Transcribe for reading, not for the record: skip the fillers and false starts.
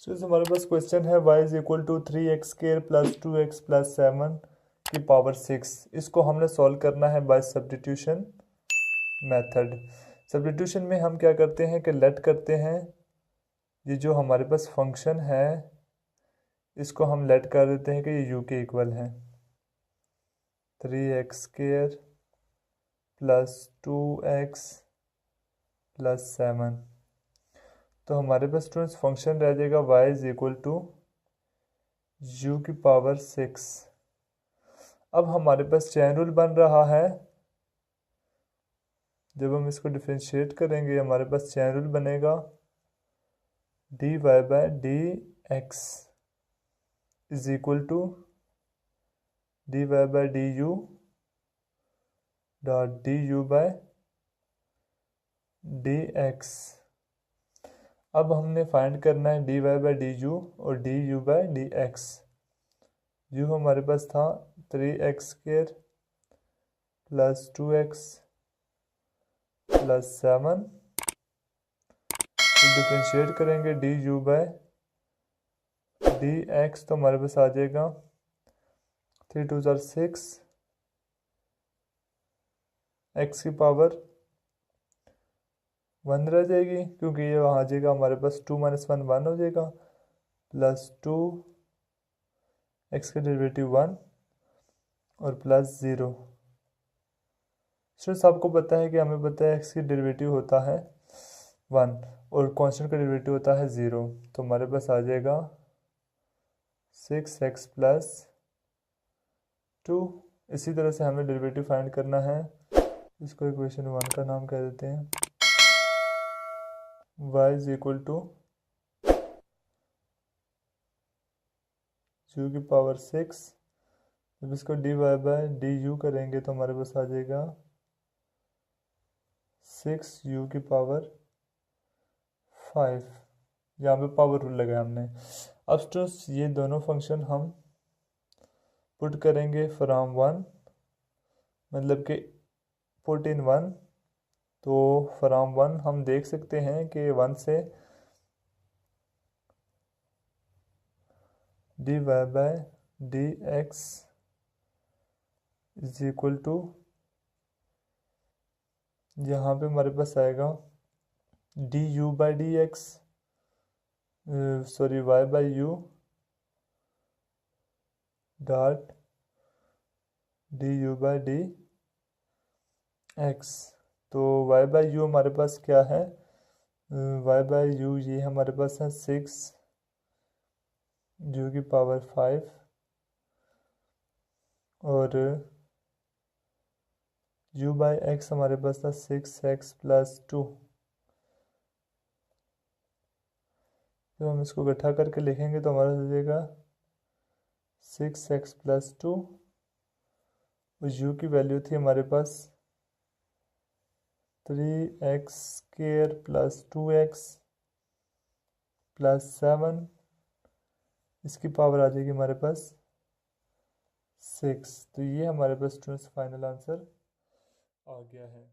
Students हमारे पास question है y is equal to 3x² plus 2x plus 7 की पावर 6। इसको हमने सॉल्व करना है बाय सब्स्टिट्यूशन मेथड। सब्स्टिट्यूशन में हम क्या करते हैं कि लेट करते हैं, ये जो हमारे पास फंक्शन है इसको हम लेट कर देते हैं कि ये u के इक्वल है। 3x² प्लस 2x प्लस 7, तो हमारे पास स्टूडेंट्स फंक्शन रह जाएगा y is equal to u की पावर 6। अब हमारे पास चेन रूल बन रहा है, जब हम इसको डिफरेंशिएट करेंगे हमारे पास चेन रूल बनेगा dy by dx is equal to dy by du dot du by dx। अब हमने फाइंड करना है dy बाय du और du बाय dx। u हमारे पास था 3x² plus 2x plus 7, differentiate करेंगे du बाय dx तो हमारे पास आ जाएगा 3 2 6 x की पावर 1 रह जाएगी, क्योंकि ये वहाँ आ जाएगा हमारे पास 2 - 1 1 हो जाएगा, प्लस 2 x का डेरिवेटिव 1 और प्लस 0। स्टूडेंट्स आपको पता है कि हमें पता है x की डेरिवेटिव होता है 1 और कांस्टेंट का डेरिवेटिव होता है 0, तो हमारे पास आ जाएगा 6x प्लस 2। इसी तरह से हमें डेरिवेटिव फाइंड करना है, इसको इक्वेशन 1 का नाम कह देते हैं। y is equal to u की पावर 6। जब इसको dy बाय du करेंगे तो हमारे पास आ जाएगा 6u की पावर 5। यहाँ पे पावर रूल लगाया हमने। अब स्टूडेंट्स ये दोनों फंक्शन हम पुट करेंगे फ्रॉम 1, मतलब कि पुट इन 1, तो फ्रॉम 1 हम देख सकते हैं कि 1 से dy by dx is equal to, यहाँ पे हमारे पास आएगा du by dx, sorry y by u dot du by dx। तो y बाय u हमारे पास क्या है, y बाय u ये हमारे पास है 6 u की पावर 5 और u बाय x हमारे पास था 6x प्लस 2। जब हम इसको इकट्ठा करके लिखेंगे तो हमारा हो जाएगा 6x प्लस 2 और u की वैल्यू थी हमारे पास 3x² प्लस 2x प्लस 7, इसकी पावर आ जाएगी हमारे पास 6। तो ये हमारे पास स्टूडेंट्स फाइनल आंसर आ गया है।